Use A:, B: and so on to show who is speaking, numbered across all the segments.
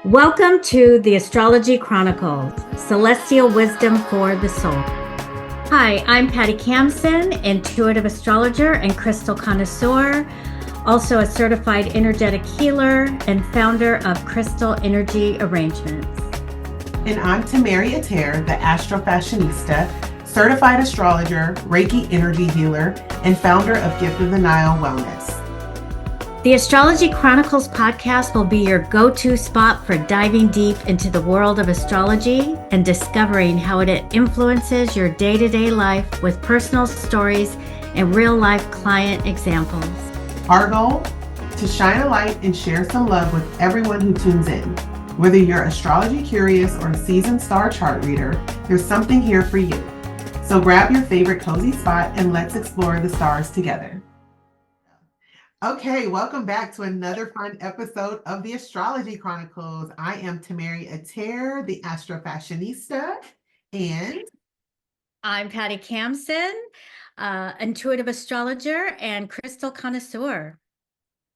A: Welcome to the Astrology Chronicles, Celestial Wisdom for the Soul. Hi, I'm Patty Kamsen, intuitive astrologer and crystal connoisseur, also a certified energetic healer and founder of Crystal Energy Arrangements.
B: And I'm Tamerri, the astrofashionista, certified astrologer, Reiki energy healer, and founder of Gift of the Nile Wellness.
A: The Astrology Chronicles podcast will be your go-to spot for diving deep into the world of astrology and discovering how it influences your day-to-day life with personal stories and real-life client examples.
B: Our goal? To shine a light and share some love with everyone who tunes in. Whether you're astrology curious or a seasoned star chart reader, there's something here for you. So grab your favorite cozy spot and let's explore the stars together. Okay, welcome back to another fun episode of the Astrology Chronicles. I am Tamerri, the astrofashionista, and
A: I'm Patty Kamsen, intuitive astrologer and crystal connoisseur.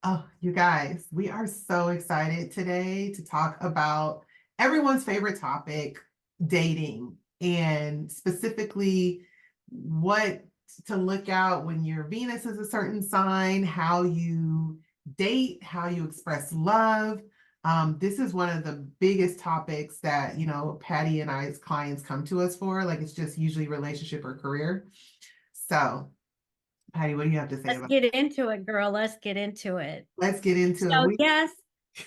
B: oh, you guys, we are so excited today to talk about everyone's favorite topic, dating, and specifically what to look out when your Venus is a certain sign, how you date, how you express love. This is one of the biggest topics that, Patty and I's clients come to us for. Like, it's just usually relationship or career. So, Patty, what do you have to say
A: Let's
B: about
A: get into it, girl. Let's get into it.
B: Let's get into
A: So,
B: it.
A: yes,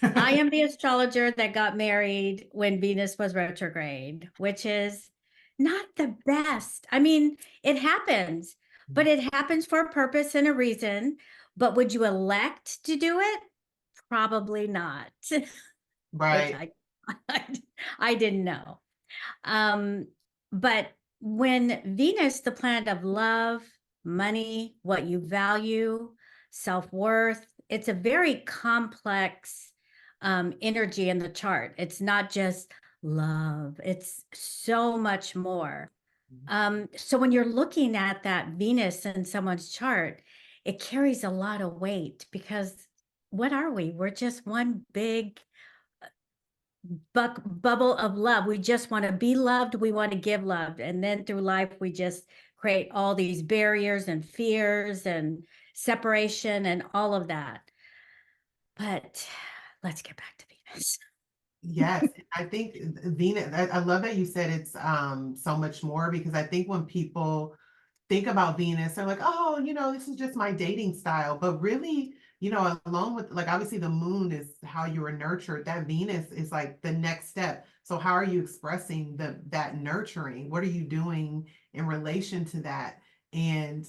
A: I am the astrologer that got married when Venus was retrograde, which is not the best. I mean, it happens, but it happens for a purpose and a reason. But would you elect to do it? Probably not, which
B: Right.
A: I didn't know. But when Venus, the planet of love, money, what you value, self-worth, it's a very complex energy in the chart. It's not just love, it's so much more. So when you're looking at that Venus in someone's chart, it carries a lot of weight because what are we? We're just one big bubble of love. We just want to be loved. We want to give love. And then through life, we just create all these barriers and fears and separation and all of that. But let's get back to Venus.
B: Yes, I think Venus, I love that you said it's so much more, because I think when people think about Venus, they're like, oh, this is just my dating style. But really, along with, like, obviously the moon is how you were nurtured. That Venus is like the next step. So how are you expressing that nurturing? What are you doing in relation to that? And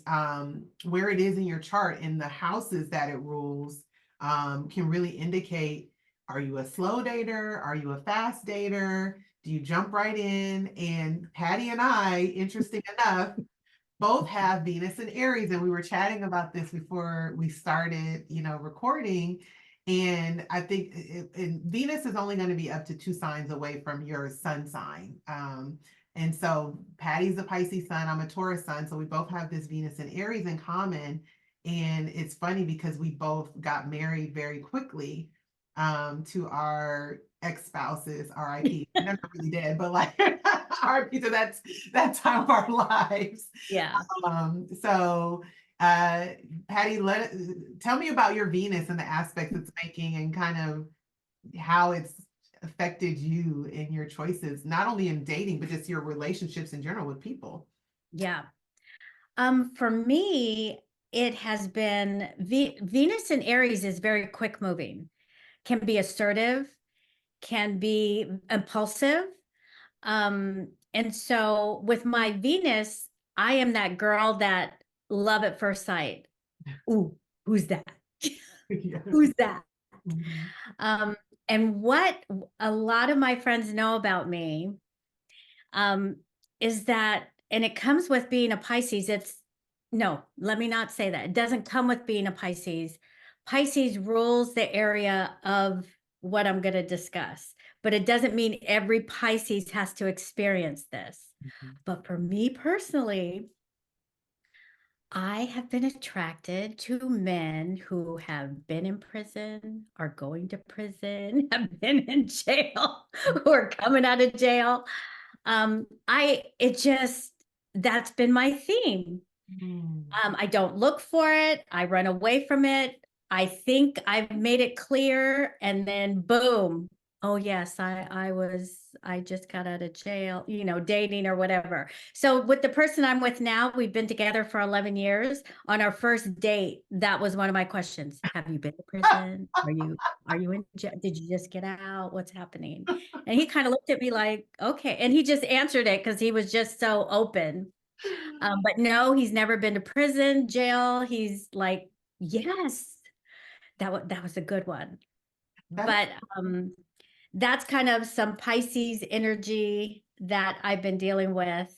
B: where it is in your chart and the houses that it rules can really indicate, are you a slow dater? Are you a fast dater? Do you jump right in? And Patty and I, interesting enough, both have Venus and Aries, and we were chatting about this before we started, recording. And I think Venus is only going to be up to 2 signs away from your sun sign. And so Patty's a Pisces sun, I'm a Taurus sun, so we both have this Venus and Aries in common. And it's funny because we both got married very quickly to our ex-spouses, RIP. They're not really dead, but like RIP to that time of our lives.
A: Yeah.
B: So Patty, tell me about your Venus and the aspects it's making and kind of how it's affected you in your choices, not only in dating, but just your relationships in general with people.
A: Yeah. For me, it has been Venus in Aries is very quick moving, can be assertive, can be impulsive. And so with my Venus, I am that girl that love at first sight. Ooh, who's that?
B: Yes.
A: Who's that?
B: Mhm.
A: And what a lot of my friends know about me is that, and it comes with being a Pisces. No, let me not say that. It doesn't come with being a Pisces. Pisces rules the area of what I'm going to discuss, but it doesn't mean every Pisces has to experience this.
B: Mhm.
A: But for me personally, I have been attracted to men who have been in prison, are going to prison, have been in jail, who are coming out of jail. It just, that's been my theme.
B: Mm.
A: I don't look for it. I run away from it. I think I've made it clear, and then boom. Oh yes, I just got out of jail, dating or whatever. So with the person I'm with now, we've been together for 11 years. On our first date, that was one of my questions. Have you been to prison? Are you in jail? Did you just get out? What's happening? And he kind of looked at me like, okay. And he just answered it because he was just so open. But no, he's never been to prison, jail. He's like, yes, that was a good one.
B: That's
A: But that's kind of some Pisces energy that I've been dealing with.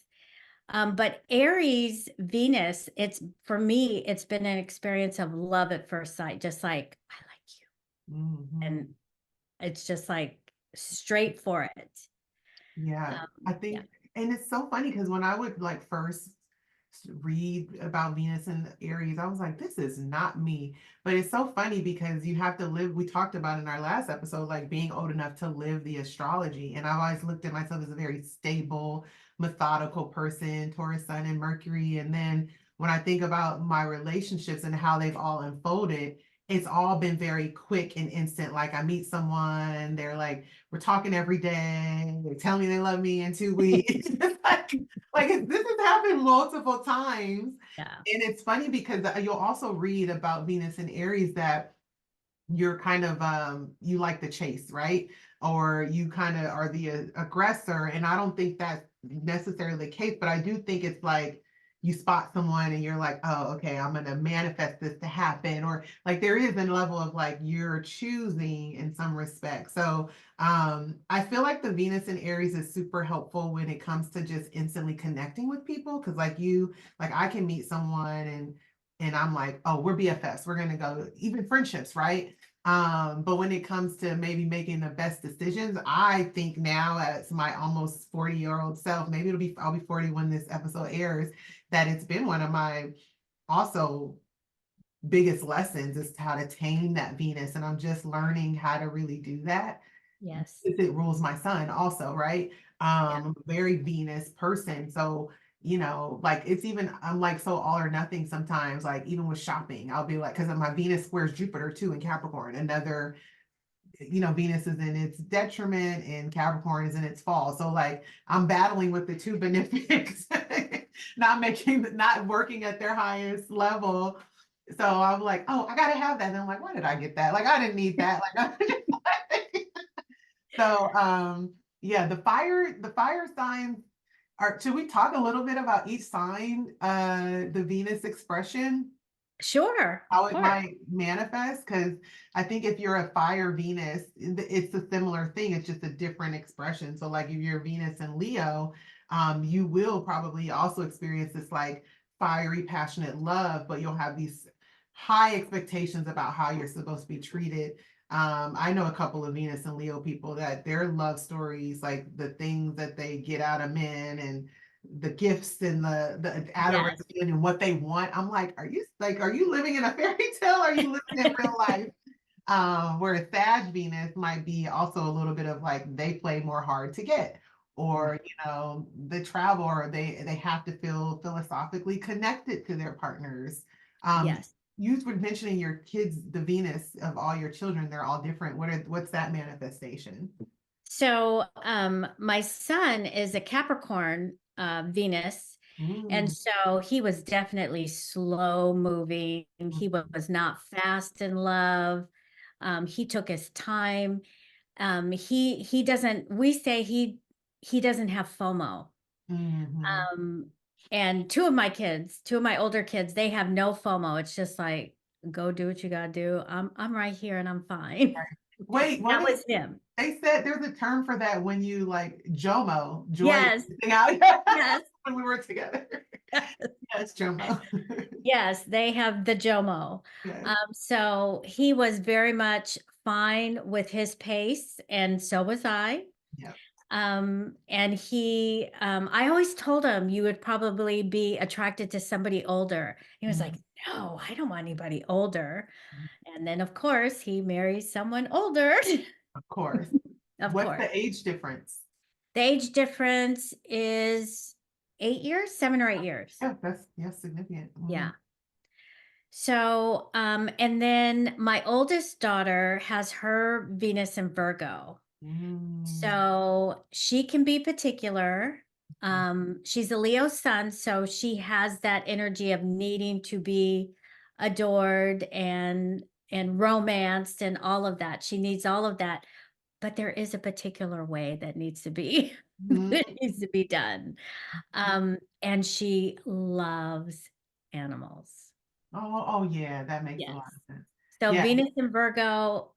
A: But Aries, Venus, it's for me, it's been an experience of love at first sight, just like, I like you.
B: mhm.
A: And it's just like straight for it.
B: Yeah, I
A: Yeah.
B: think, and it's so funny because when I would like first read about Venus and Aries, I was like, this is not me. But it's so funny because you have to live, we talked about in our last episode, like being old enough to live the astrology. And I've always looked at myself as a very stable, methodical person, Taurus, Sun, and Mercury. And then when I think about my relationships and how they've all unfolded, it's all been very quick and instant. Like I meet someone, they're like, we're talking every day. They tell me they love me in 2 weeks. It's like this has happened multiple times.
A: Yeah.
B: And it's funny because you'll also read about Venus and Aries that you're kind of you like the chase, right? Or you kind of are the aggressor. And I don't think that's necessarily the case, but I do think it's like you spot someone and you're like, oh, okay, I'm gonna manifest this to happen. Or like there is a level of like you're choosing in some respect. So I feel like the Venus and Aries is super helpful when it comes to just instantly connecting with people. Cause like I can meet someone and I'm like, oh, we're BFFs. We're gonna go even friendships, right? But when it comes to maybe making the best decisions, I think now as my almost 40-year-old self, maybe I'll be 40 when this episode airs, that it's been one of my also biggest lessons is how to tame that Venus. And I'm just learning how to really do that.
A: Yes.
B: It rules my son also, right?
A: Yeah.
B: Very Venus person. So, like it's even I'm like so all or nothing sometimes, like even with shopping, I'll be like, because my Venus squares Jupiter too in Capricorn, another, Venus is in its detriment and Capricorn is in its fall. So like I'm battling with the two benefics, not working at their highest level. So I'm like, oh, I gotta have that. And I'm like, why did I get that? Like I didn't need that. So yeah, the fire signs are, should we talk a little bit about each sign, the Venus expression?
A: Sure.
B: How
A: Of
B: it
A: course.
B: might manifest, because I think if you're a fire Venus, it's a similar thing. It's just a different expression. So, like if you're Venus and Leo, you will probably also experience this like fiery, passionate love, but you'll have these high expectations about how you're supposed to be treated. I know a couple of Venus and Leo people that their love stories, like the things that they get out of men and the gifts and the adoration
A: Yes.
B: and what they want. I'm like, are you living in a fairy tale? Or are you living in real life? Where Sag Venus might be also a little bit of like they play more hard to get, or the travel, or they have to feel philosophically connected to their partners. Um,
A: Yes.
B: you were mentioning your kids, the Venus of all your children, they're all different. What's that manifestation?
A: So, my son is a Capricorn, Venus, and
B: Mm,
A: so he was definitely slow moving. He was not fast in love. He took his time. He doesn't. We say he doesn't have FOMO.
B: mhm.
A: Um, and two of my older kids, they have no FOMO. It's just like go do what you gotta do. I'm right here and I'm fine.
B: Wait,
A: That was him.
B: they said there's a term for that when you like JOMO, joy
A: Yes.
B: thing out
A: Yes.
B: when we were together. Yes, JOMO.
A: Yes, they have the JOMO.
B: Yes.
A: So he was very much fine with his pace, and so was I.
B: Yep.
A: And he, I always told him you would probably be attracted to somebody older. He was like,
B: Mhm.
A: no, I don't want anybody older. And then, of course, he marries someone older.
B: Of course.
A: Of
B: What's
A: course.
B: the age difference?
A: The age difference is 8 years, 7 or 8 years.
B: Yeah, that's significant.
A: Yeah.
B: Mhm.
A: So, and then my oldest daughter has her Venus in Virgo.
B: Mm.
A: So she can be particular. She's a Leo sun, so she has that energy of needing to be adored and romanced and all of that. She needs all of that, but there is a particular way that needs to be
B: Mhm.
A: that needs to be done. And she loves animals.
B: Oh, yeah, that makes a
A: Yes.
B: lot of sense.
A: So
B: Yeah.
A: Venus in Virgo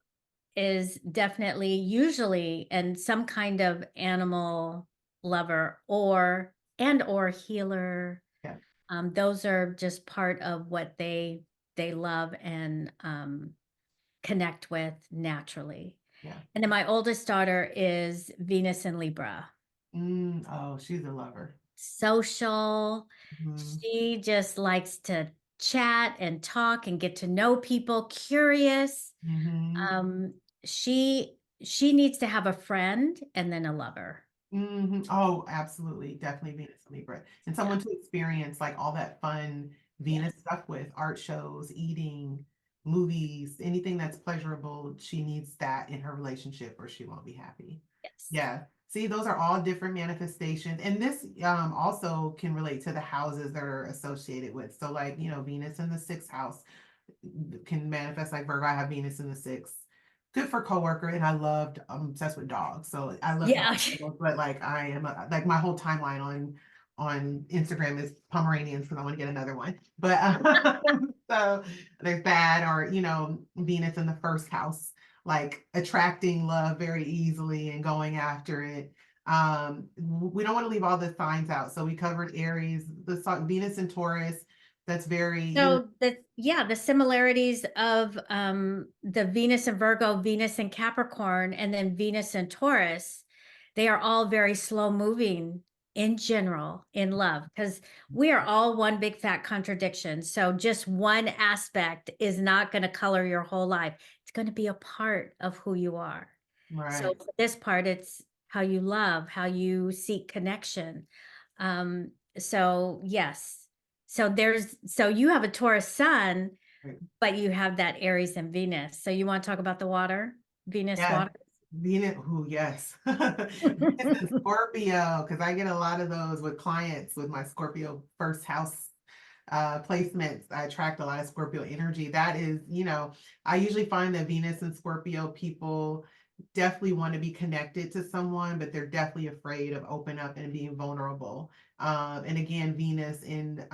A: is definitely usually and some kind of animal lover or healer.
B: Yeah.
A: Those are just part of what they love and connect with naturally.
B: Yeah.
A: And then my oldest daughter is Venus in Libra.
B: Oh, she's a lover.
A: Social.
B: Mhm.
A: She just likes to chat and talk and get to know people, curious.
B: Mhm.
A: Um, she needs to have a friend and then a lover.
B: Oh, absolutely. Definitely Venus and Libra. And
A: Yeah.
B: someone to experience like all that fun
A: Yes.
B: Venus stuff with art shows, eating, movies, anything that's pleasurable. She needs that in her relationship or she won't be happy.
A: Yes.
B: Yeah. See, those are all different manifestations. And this also can relate to the houses that are associated with. So like, Venus in the sixth house can manifest like Virgo. I have Venus in the sixth. Good for coworker, and I'm obsessed with dogs. So I love
A: Yeah.
B: dogs, but like like my whole timeline on Instagram is Pomeranians because I want to get another one. But so there's that, or Venus in the first house, like attracting love very easily and going after it. We don't want to leave all the signs out. So we covered Aries, Venus and Taurus. That's very,
A: So the similarities of the Venus and Virgo, Venus and Capricorn, and then Venus and Taurus, they are all very slow moving in general in love because we are all one big fat contradiction. So just one aspect is not going to color your whole life. It's going to be a part of who you are. So
B: right.
A: for this part, it's how you love, how you seek connection. So yes. So you have a Taurus sun,
B: Right.
A: but you have that Aries and Venus. So you want to talk about the water, Venus
B: Yeah.
A: water?
B: Venus, who, yes. Venus and Scorpio, because I get a lot of those with clients with my Scorpio first house placements. I attract a lot of Scorpio energy. That is, I usually find that Venus and Scorpio people definitely want to be connected to someone, but they're definitely afraid of open up and being vulnerable. And again, Venus in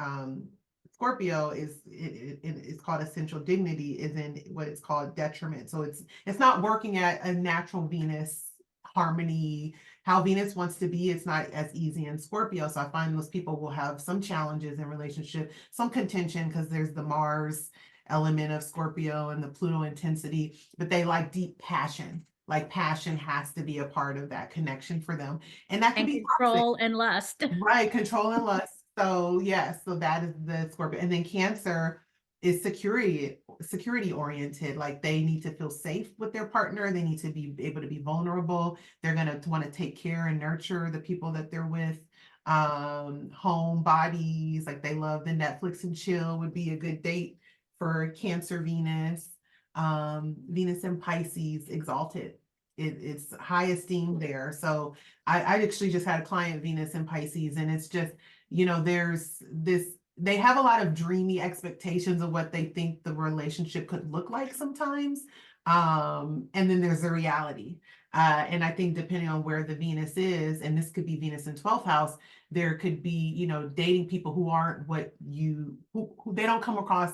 B: Scorpio it's called essential dignity, is in what it's called detriment. So it's not working at a natural Venus harmony, how Venus wants to be. It's not as easy in Scorpio. So I find those people will have some challenges in relationship, some contention, because there's the Mars element of Scorpio and the Pluto intensity, but they like deep passion. Like passion has to be a part of that connection for them. And that can
A: And
B: be toxic.
A: control and lust.
B: Right, control and lust. So yes, so that is the Scorpio. And then Cancer is security oriented. Like they need to feel safe with their partner. They need to be able to be vulnerable. They're gonna want to take care and nurture the people that they're with. Home bodies, like they love the Netflix and chill would be a good date for Cancer Venus. Venus and Pisces exalted. It's high esteem there. So I actually just had a client, Venus and Pisces, and it's just, there's this, they have a lot of dreamy expectations of what they think the relationship could look like sometimes. And then there's the reality. And I think depending on where the Venus is, and this could be Venus in 12th house, there could be, dating people who aren't who they don't come across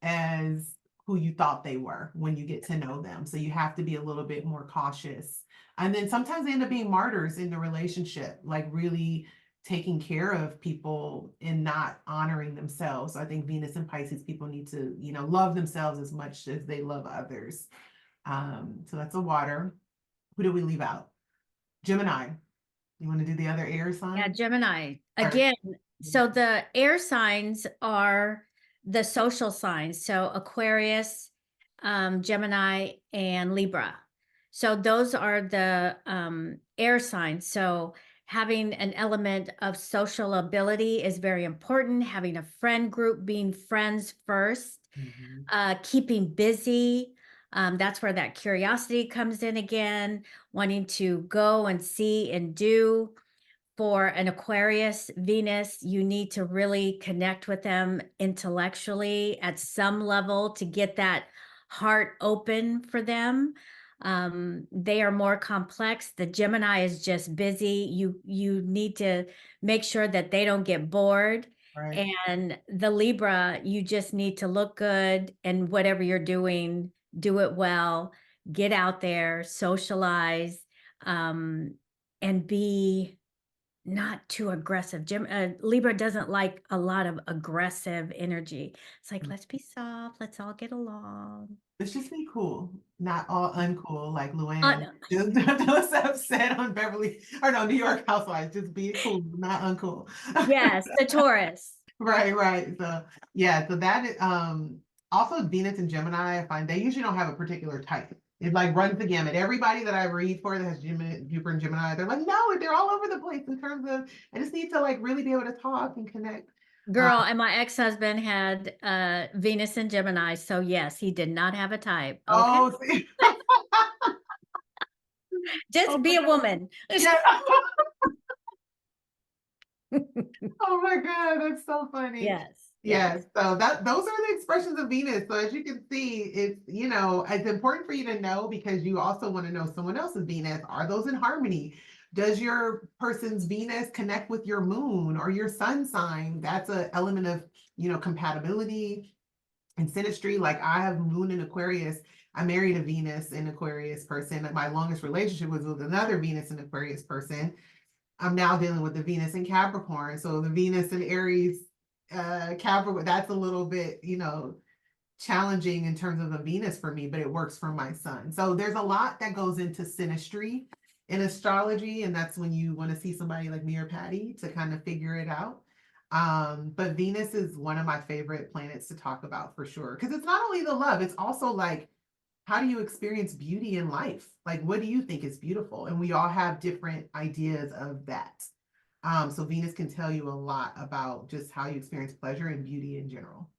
B: as who you thought they were when you get to know them. So you have to be a little bit more cautious. And then sometimes they end up being martyrs in the relationship, like really taking care of people and not honoring themselves. So I think Venus and Pisces people need to, love themselves as much as they love others. So that's a water. Who do we leave out? Gemini. You want to do the other air
A: Yeah,
B: sign?
A: Gemini.
B: All right.
A: Again, so the air signs are the social signs. So Aquarius, Gemini, and Libra. So those are the air signs. So having an element of social ability is very important. Having a friend group, being friends first,
B: Mhm.
A: keeping busy. That's where that curiosity comes in again, wanting to go and see and do. For an Aquarius Venus, you need to really connect with them intellectually at some level to get that heart open for them. They are more complex. The Gemini is just busy. You need to make sure that they don't get bored.
B: Right.
A: And the Libra, you just need to look good, and whatever you're doing, do it well. Get out there, socialize, and be not too aggressive. Libra doesn't like a lot of aggressive energy. It's like, let's be soft. Let's all get along.
B: Let's just be cool, not all uncool like
A: Uh,
B: Luann just upset on Beverly or no New York Housewives. Just be cool, not uncool.
A: yes, the Taurus.
B: Right, right. So yeah, so that is also Venus and Gemini, I find they usually don't have a particular type. It like runs the gamut. Everybody that I read for that has Gemini, Jupiter and Gemini, they're like, no, they're all over the place in terms of I just need to like really be able to talk and connect.
A: Girl, and my ex-husband had Venus and Gemini. So yes, he did not have a type. Okay.
B: Oh, see? Oh
A: Just
B: my
A: be a
B: God.
A: woman.
B: Yeah. Oh my God, that's so funny.
A: Yes, yes.
B: Yes, so that those are the expressions of Venus. So as you can see, it's it's important for you to know because you also want to know someone else's Venus. Are those in harmony? Does your person's Venus connect with your moon or your sun sign? That's an element of, compatibility and synastry. Like I have moon in Aquarius. I married a Venus in Aquarius person. My longest relationship was with another Venus in Aquarius person. I'm now dealing with the Venus in Capricorn. So the Venus in Aries, Capricorn, that's a little bit, challenging in terms of the Venus for me, but it works for my son. So there's a lot that goes into synastry in astrology. And that's when you want to see somebody like me or Patty to kind of figure it out. But Venus is one of my favorite planets to talk about for sure. Because it's not only the love, it's also like how do you experience beauty in life? Like, what do you think is beautiful? And we all have different ideas of that. So Venus can tell you a lot about just how you experience pleasure and beauty in general.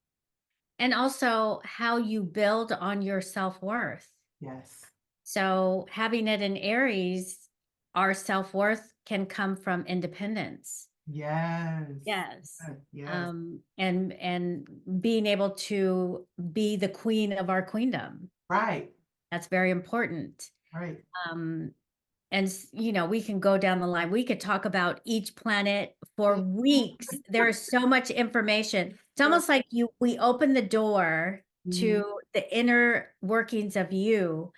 A: And also how you build on your self-worth.
B: Yes.
A: So having it in Aries, our self-worth can come from independence.
B: Yes.
A: Yes.
B: Yes.
A: And being able to be the queen of our queendom.
B: Right.
A: That's very important.
B: Right.
A: Um, and we can go down the line. We could talk about each planet for weeks. There is so much information. It's
B: Yeah.
A: almost like we open the door
B: Mhm.
A: to the inner workings of you.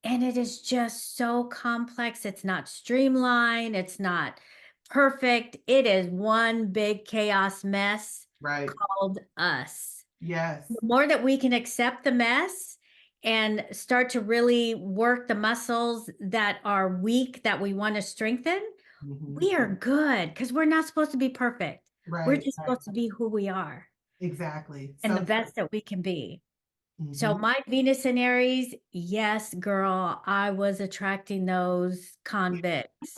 A: And it is just so complex. It's not streamlined. It's not perfect. It is one big chaos mess
B: Right.
A: called us.
B: Yes.
A: The more that we can accept the mess and start to really work the muscles that are weak that we want to strengthen,
B: Mhm.
A: we are good because we're not supposed to be perfect. We're
B: Right.
A: just
B: Right.
A: supposed to be who we are
B: Exactly.
A: and the
B: So true.
A: best that we can be. So
B: Mhm.
A: my Venus in Aries, yes, girl, I was attracting those convicts.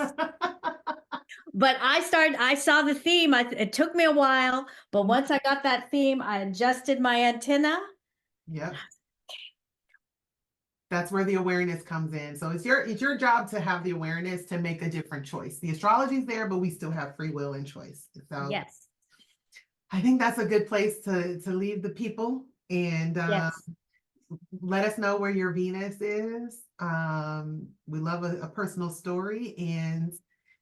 A: But I saw the theme. It took me a while, but once I got that theme, I adjusted my antenna.
B: Yep. That's where the awareness comes in. So it's your job to have the awareness to make a different choice. The astrology is there, but we still have free will and choice. So
A: Yes,
B: I think that's a good place to leave the people and
A: yes.
B: let us know where your Venus is. We love a personal story, and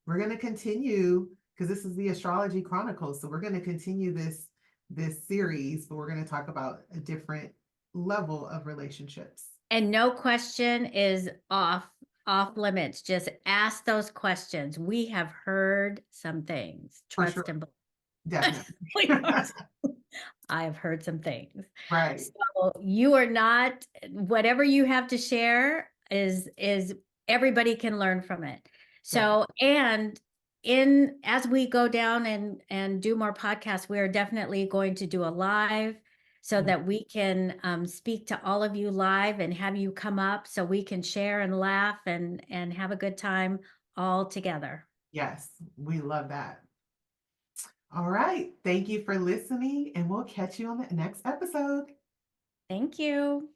B: we're going to continue because this is the Astrology Chronicles. So we're going to continue this series, but we're going to talk about a different level of relationships.
A: And no question is off limits. Just ask those questions. We have heard some things.
B: For
A: Trust
B: sure,
A: and
B: definitely.
A: believe. I have heard some things.
B: Right.
A: So you are not, whatever you have to share is everybody can learn from it. So, and as we go down and do more podcasts, we are definitely going to do a live so that we can speak to all of you live and have you come up so we can share and laugh and have a good time all together.
B: Yes, we love that. All right. Thank you for listening, and we'll catch you on the next episode.
A: Thank you.